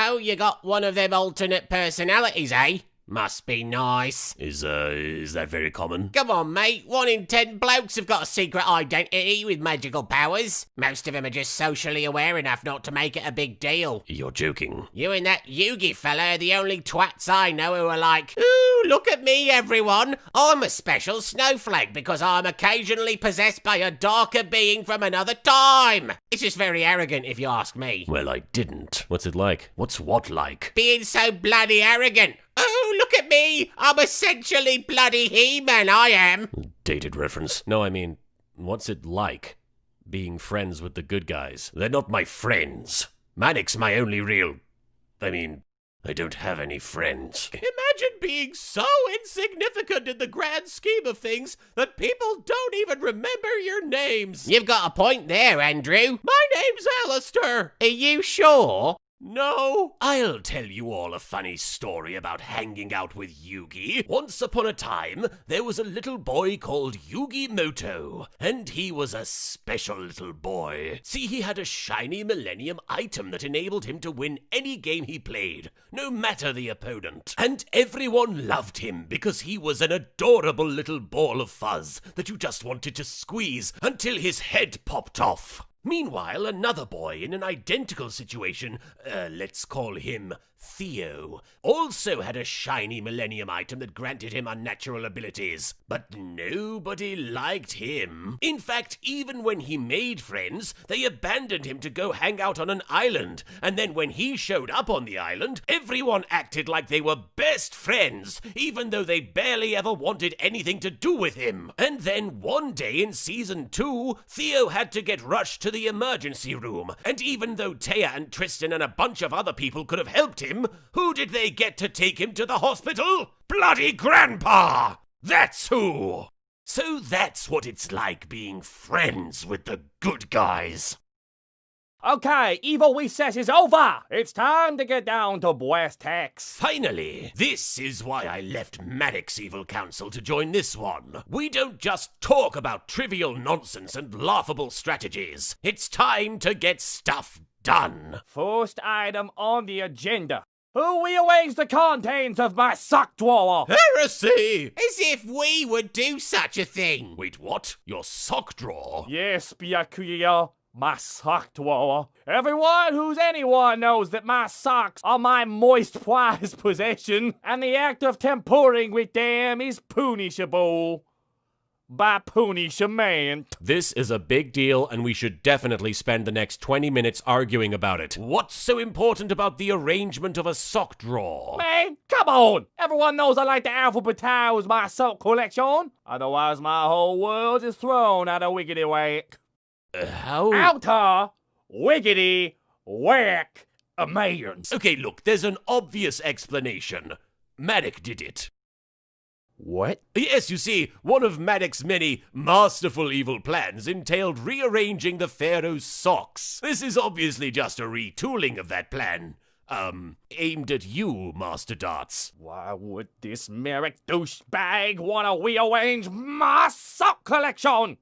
So, you got one of them alternate personalities, eh? Must be nice. Is that very common? Come on, mate. 1 in 10 blokes have got a secret identity with magical powers. Most of them are just socially aware enough not to make it a big deal. You're joking. You and that Yugi fella are the only twats I know who are like, ooh, look at me, everyone. I'm a special snowflake because I'm occasionally possessed by a darker being from another time. It's just very arrogant, if you ask me. Well, I didn't. What's it like? What's what like? Being so bloody arrogant. Oh, look at me! I'm essentially bloody He-Man, I am! Dated reference. No, I mean, what's it like? Being friends with the good guys. They're not my friends. Maddox my only real... I don't have any friends. Imagine being so insignificant in the grand scheme of things that people don't even remember your names. You've got a point there, Andrew. My name's Alistair. Are you sure? No. I'll tell you all a funny story about hanging out with Yugi. Once upon a time, there was a little boy called Yugi Moto, and he was a special little boy. See, he had a shiny Millennium item that enabled him to win any game he played, no matter the opponent. And everyone loved him because he was an adorable little ball of fuzz that you just wanted to squeeze until his head popped off. Meanwhile, another boy in an identical situation, let's call him Theo, also had a shiny Millennium item that granted him unnatural abilities. But nobody liked him. In fact, even when he made friends, they abandoned him to go hang out on an island. And then when he showed up on the island, everyone acted like they were best friends, even though they barely ever wanted anything to do with him. And then one day in Season 2, Theo had to get rushed to the emergency room. And even though Taya and Tristan and a bunch of other people could have helped him, who did they get to take him to the hospital? Bloody Grandpa! That's who! So that's what it's like being friends with the good guys. Okay, evil recess is over! It's time to get down to brass tacks. Finally! This is why I left Maddox Evil Council to join this one. We don't just talk about trivial nonsense and laughable strategies. It's time to get stuff done. First item on the agenda. Who rearranged the contents of my sock drawer? Heresy! As if we would do such a thing. Wait, what? Your sock drawer? Yes, Byakuya. My sock drawer. Everyone who's anyone knows that my socks are my moist prized possession, and the act of tampering with them is punishable by punishment. This is a big deal, and we should definitely spend the next 20 minutes arguing about it. What's so important about the arrangement of a sock drawer? Man, come on! Everyone knows I like to alphabetize my sock collection. Otherwise, my whole world is thrown out of wiggity whack. How? Outer wiggity whack a man. Okay, look, there's an obvious explanation. Maddox did it. What? Yes, you see, one of Maddox's many masterful evil plans entailed rearranging the Pharaoh's socks. This is obviously just a retooling of that plan. Aimed at you, Master Darts. Why would this Merrick douchebag want to rearrange my sock collection?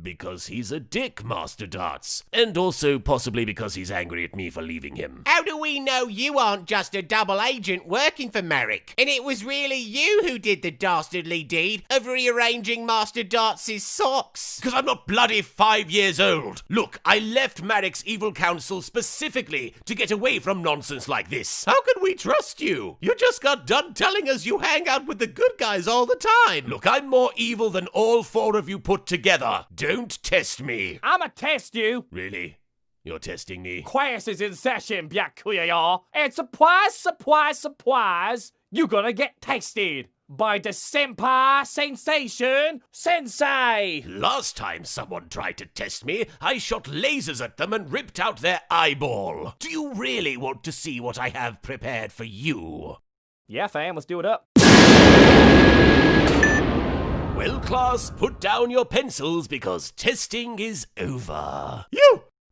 Because he's a dick, Master Darts. And also possibly because he's angry at me for leaving him. How do we know you aren't just a double agent working for Merrick? And it was really you who did the dastardly deed of rearranging Master Darts' socks? Because I'm not bloody 5 years old. Look, I left Maddox Evil Council specifically to get away from nonsense like this. How can we trust you? You just got done telling us you hang out with the good guys all the time. Look, I'm more evil than all 4 of you put together. Don't test me. I'ma test you. Really? You're testing me? Class is in session, Byakuya. And surprise, surprise, surprise, you're gonna get tested by the Senpai Sensation Sensei. Last time someone tried to test me, I shot lasers at them and ripped out their eyeball. Do you really want to see what I have prepared for you? Yeah, fam, let's do it up. Well, class, put down your pencils because testing is over.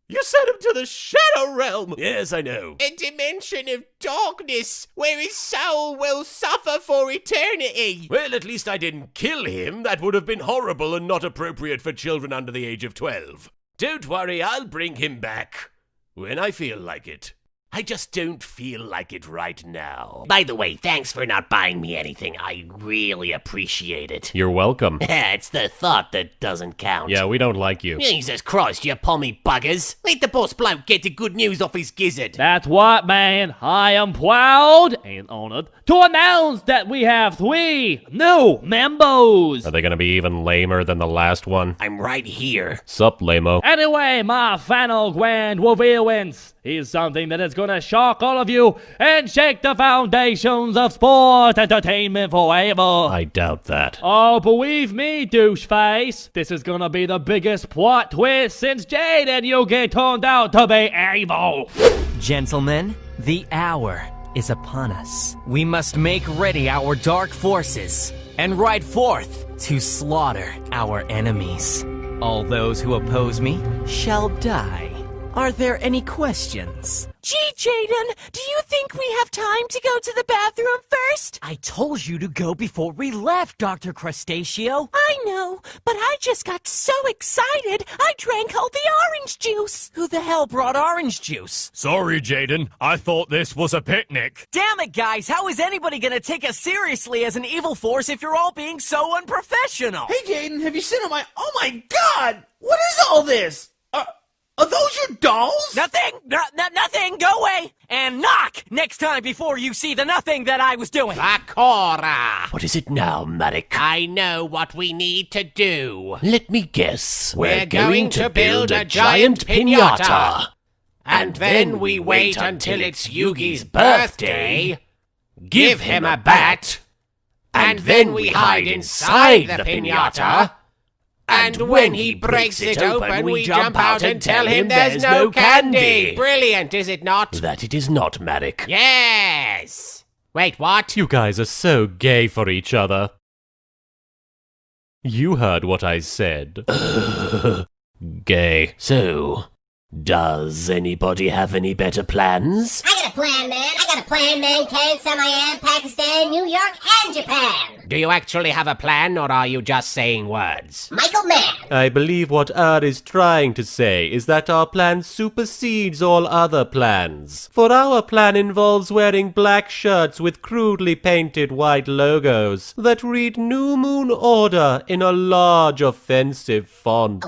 You sent him to the Shadow Realm! Yes, I know. A dimension of darkness where his soul will suffer for eternity. Well, at least I didn't kill him. That would have been horrible and not appropriate for children under the age of 12. Don't worry, I'll bring him back when I feel like it. I just don't feel like it right now. By the way, thanks for not buying me anything. I really appreciate it. You're welcome. It's the thought that doesn't count. Yeah, we don't like you. Jesus Christ, you pommy buggers. Let the boss bloke get the good news off his gizzard. That's what, man. I am proud and honored to announce that we have 3 new members. Are they gonna be even lamer than the last one? I'm right here. Sup, lamo? Anyway, my final grand revealance is something that is gonna shock all of you and shake the foundations of sports entertainment forever. I doubt that. Oh, believe me, doucheface. This is gonna be the biggest plot twist since Jade and Yugi turned out to be evil. Gentlemen, the hour is upon us. We must make ready our dark forces and ride forth to slaughter our enemies. All those who oppose me shall die. Are there any questions? Gee, Jaden, do you think we have time to go to the bathroom first? I told you to go before we left, Dr. Crustaceo. I know, but I just got so excited, I drank all the orange juice. Who the hell brought orange juice? Sorry, Jaden. I thought this was a picnic. Damn it, guys. How is anybody gonna take us seriously as an evil force if you're all being so unprofessional? Hey, Jaden, have you seen my... Oh, my God! What is all this? Are those your dolls? Nothing! Nothing! Go away! And knock next time before you see the nothing that I was doing. Bakura! What is it now, Marek? I know what we need to do. Let me guess. We're going to build a giant piñata. And then we wait until it's Yugi's birthday, give him a bat, and then we hide inside the piñata. And when he breaks it open, we jump out and tell him there's no candy. Brilliant, is it not? That it is not, Marek. Yes. Wait, what? You guys are so gay for each other. You heard what I said. Gay. So, does anybody have any better plans? I got a plan, man. I got a plan, Mankind, Siam, Pakistan, New York, and Japan. Do you actually have a plan, or are you just saying words? Michael Mann. I believe what R is trying to say is that our plan supersedes all other plans. For our plan involves wearing black shirts with crudely painted white logos that read New Moon Order in a large offensive font.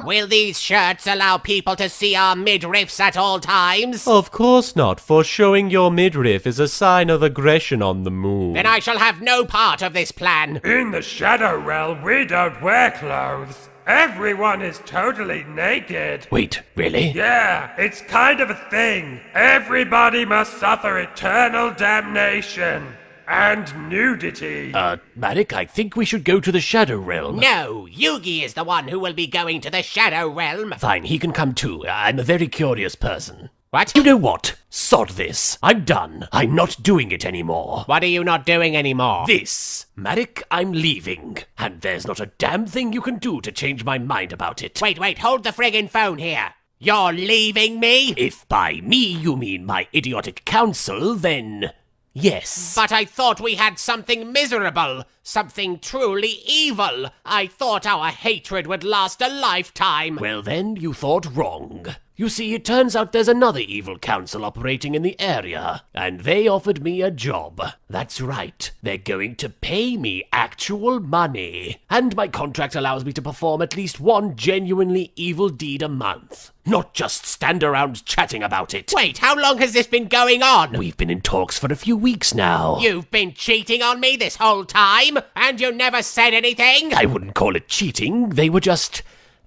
Will these shirts allow people to see our midriffs at all times? Of course not, for showing your midriff is a sign of aggression on the moon. Then I shall have no part of this plan. In the Shadow Realm, we don't wear clothes. Everyone is totally naked. Wait, really? Yeah, it's kind of a thing. Everybody must suffer eternal damnation. And nudity. Marek, I think we should go to the Shadow Realm. No, Yugi is the one who will be going to the Shadow Realm. Fine, he can come too. I'm a very curious person. What? You know what? Sod this. I'm done. I'm not doing it anymore. What are you not doing anymore? This. Marek, I'm leaving. And there's not a damn thing you can do to change my mind about it. Wait, hold the friggin' phone here. You're leaving me? If by me you mean my idiotic council, then... yes. But I thought we had something miserable, something truly evil. I thought our hatred would last a lifetime. Well then, you thought wrong. You see, it turns out there's another evil council operating in the area, and they offered me a job. That's right, they're going to pay me actual money. And my contract allows me to perform at least one genuinely evil deed a month. Not just stand around chatting about it. Wait, how long has this been going on? We've been in talks for a few weeks now. You've been cheating on me this whole time, and you never said anything? I wouldn't call it cheating, they were just...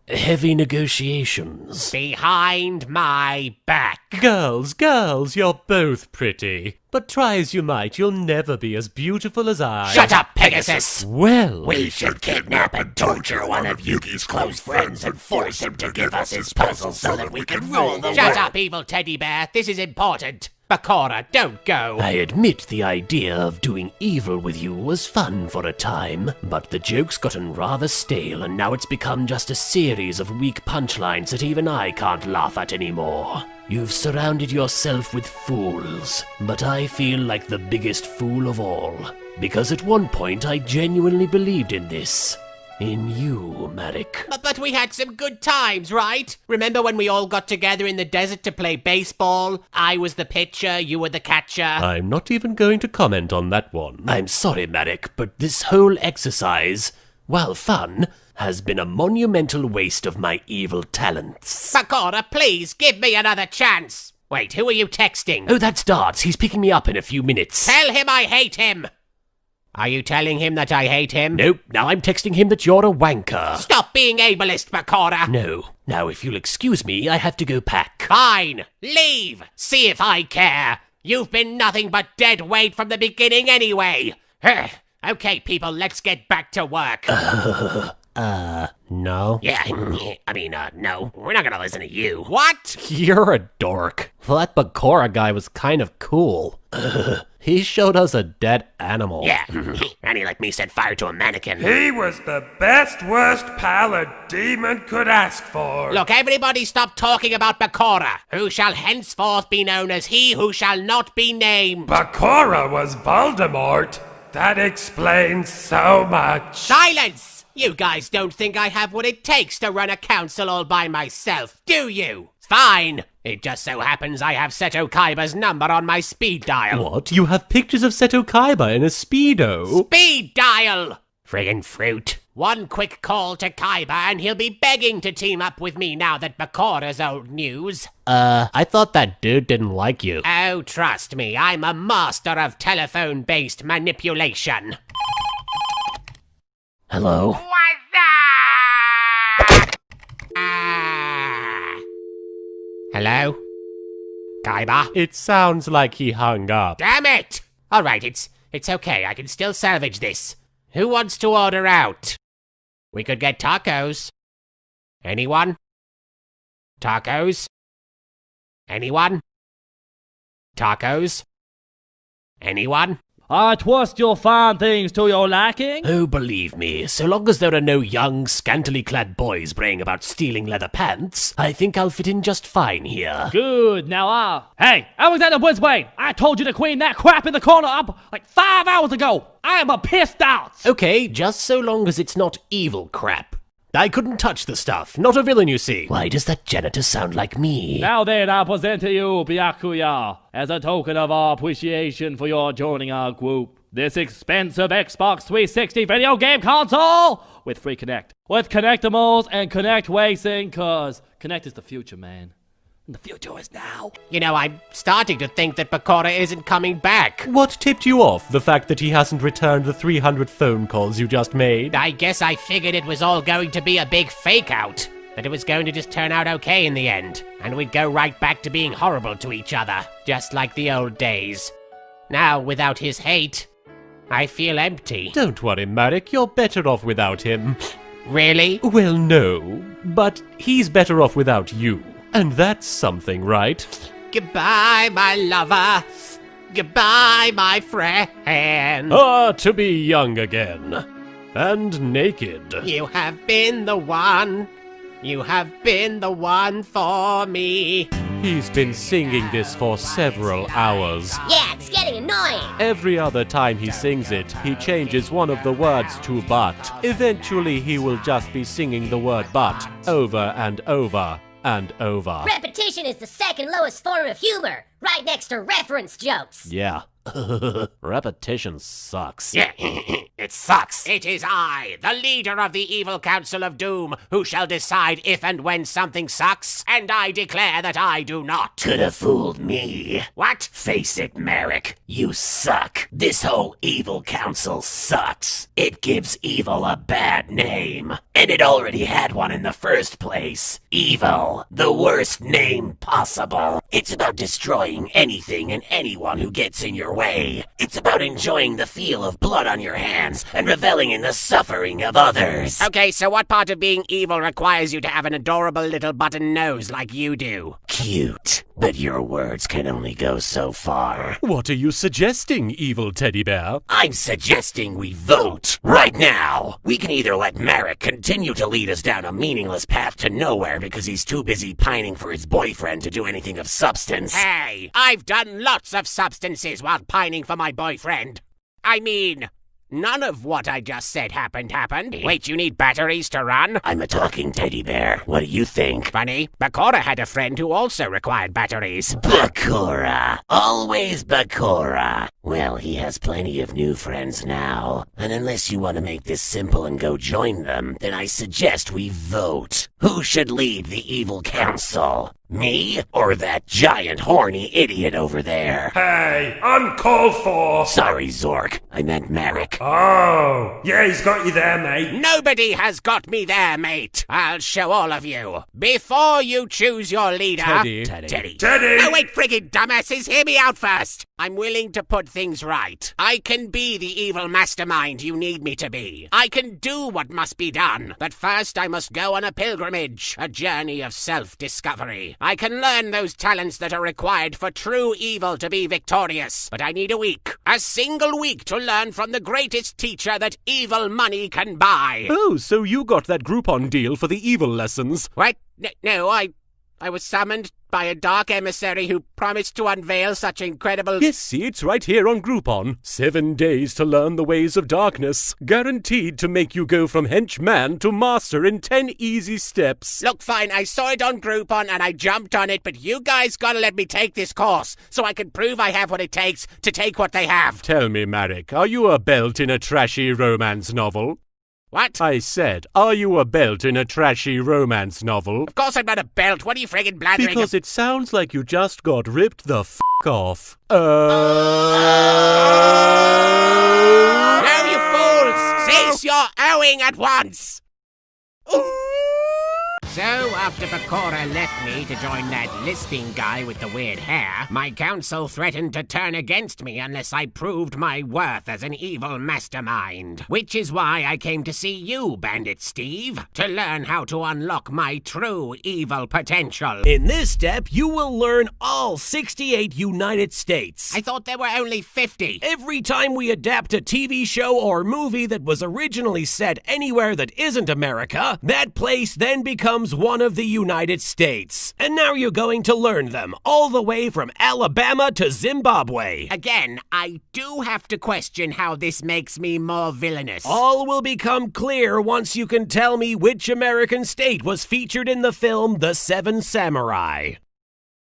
heavy negotiations. Behind my back. Girls, you're both pretty. But try as you might, you'll never be as beautiful as I. Shut up, Pegasus! Well... we should kidnap and torture one of Yugi's close friends and force him to give us his puzzle so that we can rule the world. Shut up, evil teddy bear. This is important. Bakura, don't go. I admit the idea of doing evil with you was fun for a time, but the joke's gotten rather stale and now it's become just a series of weak punchlines that even I can't laugh at anymore. You've surrounded yourself with fools, but I feel like the biggest fool of all. Because at one point I genuinely believed in this. in you, Merrick. But we had some good times, right? Remember when we all got together in the desert to play baseball? I was the pitcher, you were the catcher. I'm not even going to comment on that one. I'm sorry, Merrick, but this whole exercise, while fun, has been a monumental waste of my evil talents. Bakura, please, give me another chance. Wait, who are you texting? Oh, that's Darts. He's picking me up in a few minutes. Tell him I hate him. Are you telling him that I hate him? Nope, now I'm texting him that you're a wanker. Stop being ableist, Bakura. No. Now, if you'll excuse me, I have to go pack. Fine. Leave. See if I care. You've been nothing but dead weight from the beginning anyway. Okay, people, let's get back to work. No. Yeah, no. We're not gonna listen to you. What? You're a dork. Well, that Bakura guy was kind of cool. He showed us a dead animal. Yeah, and he like me set fire to a mannequin. He was the best worst pal a demon could ask for. Look, everybody stop talking about Bakura, who shall henceforth be known as he who shall not be named. Bakura was Voldemort. That explains so much. Silence! You guys don't think I have what it takes to run a council all by myself, do you? Fine. It just so happens I have Seto Kaiba's number on my speed dial. What? You have pictures of Seto Kaiba in a Speedo? Speed dial! Friggin' fruit. One quick call to Kaiba and he'll be begging to team up with me now that Bakura's old news. I thought that dude didn't like you. Oh, trust me, I'm a master of telephone-based manipulation. Hello? What's that? Hello? Kaiba? It sounds like he hung up. Damn it! Alright, it's okay, I can still salvage this. Who wants to order out? We could get tacos. Anyone? Tacos? Anyone? Tacos? Anyone? I trust you'll find things to your liking. Oh, believe me, so long as there are no young, scantily clad boys braying about stealing leather pants, I think I'll fit in just fine here. Good, now Hey, Alexander Brisbane! I told you to clean that crap in the corner up like 5 hours ago! I am a pissed out! Okay, just so long as it's not evil crap. I couldn't touch the stuff, not a villain, you see. Why does that janitor sound like me? Now then, I present to you, Byakuya, as a token of our appreciation for your joining our group, this expensive Xbox 360 video game console with free Connect, with Connectimals and Connect Racing, cause Connect is the future, man. And the future is now. You know, I'm starting to think that Bakura isn't coming back. What tipped you off? The fact that he hasn't returned the 300 phone calls you just made? I guess I figured it was all going to be a big fake out. That it was going to just turn out okay in the end. And we'd go right back to being horrible to each other. Just like the old days. Now, without his hate, I feel empty. Don't worry, Marek, you're better off without him. Really? Well, no, but he's better off without you. And that's something, right? Goodbye, my lover. Goodbye, my friend. To be young again. And naked. You have been the one. You have been the one for me. He's been singing this for several hours. Yeah, it's getting annoying. Every other time he sings it, he changes one of the words to but. Eventually, he will just be singing the word but over and over and over. Repetition is the second lowest form of humor, right next to reference jokes. Yeah. Repetition sucks. Yeah, it sucks. It is I, the leader of the evil council of doom, who shall decide if and when something sucks, and I declare that I do not. Could have fooled me. What? Face it, Merrick, you suck. This whole evil council sucks. It gives evil a bad name. And it already had one in the first place. Evil, the worst name possible. It's about destroying anything and anyone who gets in your way. It's about enjoying the feel of blood on your hands and reveling in the suffering of others. Okay, so what part of being evil requires you to have an adorable little button nose like you do? Cute, but your words can only go so far. What are you suggesting, evil teddy bear? I'm suggesting we vote right now. We can either let Merrick continue to lead us down a meaningless path to nowhere because he's too busy pining for his boyfriend to do anything of substance. Hey, I've done lots of substances while pining for my boyfriend. I mean, None of what I just said happened. Wait, you need batteries to run? I'm a talking teddy bear. What do you think? Funny, Bakura had a friend who also required batteries. Bakura. Always Bakura. Well, he has plenty of new friends now. And unless you want to make this simple and go join them, then I suggest we vote. Who should lead the evil council? Me or that giant horny idiot over there? Hey, uncalled for! Sorry, Zork. I meant Merrick. Oh, yeah, he's got you there, mate. Nobody has got me there, mate. I'll show all of you. Before you choose your leader... Teddy. Oh, wait, friggin' dumbasses, hear me out first. I'm willing to put things right. I can be the evil mastermind you need me to be. I can do what must be done. But first I must go on a pilgrimage, a journey of self-discovery. I can learn those talents that are required for true evil to be victorious. But I need a week. A single week to learn from the greatest teacher that evil money can buy. Oh, so you got that Groupon deal for the evil lessons? What? No, I was summoned by a dark emissary who promised to unveil such incredible... Yes, see, it's right here on Groupon. 7 days to learn the ways of darkness. Guaranteed to make you go from henchman to master in 10 easy steps. Look, fine, I saw it on Groupon and I jumped on it, but you guys gotta let me take this course so I can prove I have what it takes to take what they have. Tell me, Marek, are you a belt in a trashy romance novel? What? I said, are you a belt in a trashy romance novel? Of course I'm not a belt. What are you friggin' blathering? Because it sounds like you just got ripped the f*** off. No, you fools! Cease your owing at once! So, after Bakura left me to join that lisping guy with the weird hair, my council threatened to turn against me unless I proved my worth as an evil mastermind. Which is why I came to see you, Bandit Steve, to learn how to unlock my true evil potential. In this step, you will learn all 68 United States. I thought there were only 50. Every time we adapt a TV show or movie that was originally set anywhere that isn't America, that place then becomes one of the United States. And now you're going to learn them, all the way from Alabama to Zimbabwe. Again, I do have to question how this makes me more villainous. All will become clear once you can tell me which American state was featured in the film The Seven Samurai.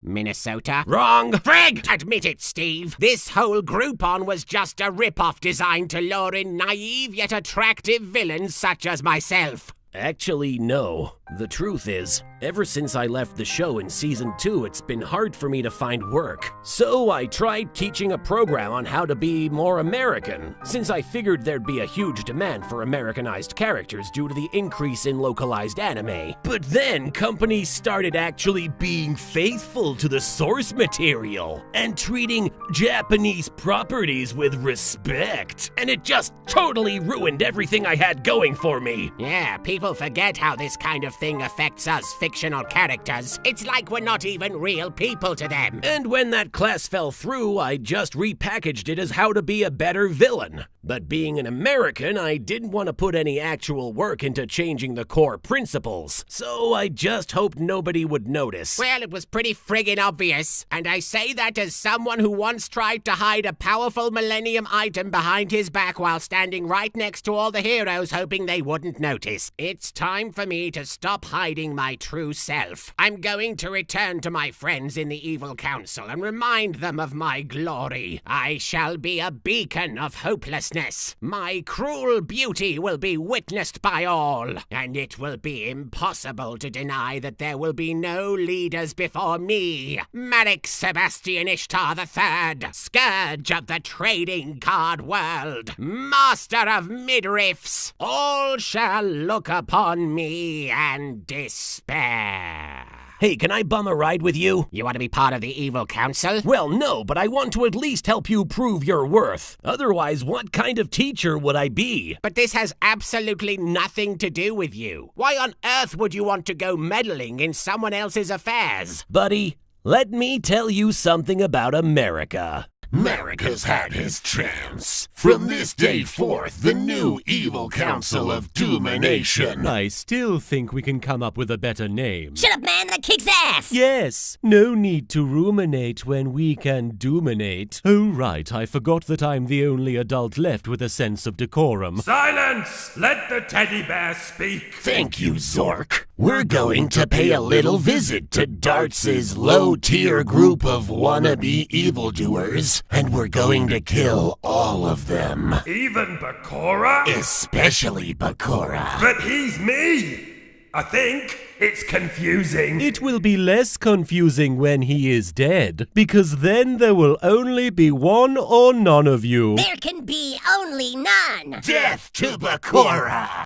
Minnesota? Wrong! Frig! Admit it, Steve. This whole Groupon was just a rip-off designed to lure in naive yet attractive villains such as myself. Actually, no. The truth is, ever since I left the show in Season 2, it's been hard for me to find work. So I tried teaching a program on how to be more American, since I figured there'd be a huge demand for Americanized characters due to the increase in localized anime. But then companies started actually being faithful to the source material and treating Japanese properties with respect. And it just totally ruined everything I had going for me. Yeah, people forget how this kind of thing affects us fictional characters. It's like we're not even real people to them. And when that class fell through, I just repackaged it as how to be a better villain. But being an American, I didn't want to put any actual work into changing the core principles. So I just hoped nobody would notice. Well, it was pretty friggin' obvious. And I say that as someone who once tried to hide a powerful Millennium item behind his back while standing right next to all the heroes hoping they wouldn't notice. It's time for me to stop hiding my true self. I'm going to return to my friends in the Evil Council and remind them of my glory. I shall be a beacon of hopelessness. My cruel beauty will be witnessed by all, and it will be impossible to deny that there will be no leaders before me. Marek Sebastian Ishtar III, scourge of the trading card world, master of midriffs. All shall look upon me and despair. Hey, can I bum a ride with you? You want to be part of the Evil Council? Well, no, but I want to at least help you prove your worth. Otherwise, what kind of teacher would I be? But this has absolutely nothing to do with you. Why on earth would you want to go meddling in someone else's affairs? Buddy, let me tell you something about America. Marek has had his chance. From this day forth, the new evil council of Doomination. I still think we can come up with a better name. Shut up, man, that kicks ass! Yes, no need to ruminate when we can doominate. Oh, right, I forgot that I'm the only adult left with a sense of decorum. Silence! Let the teddy bear speak. Thank you, Zork. We're going to pay a little visit to Darts' low-tier group of wannabe evildoers, and we're going to kill all of them. Even Bakura? Especially Bakura. But he's me! I think it's confusing. It will be less confusing when he is dead, because then there will only be one or none of you. There can be only none. Death to Bakura!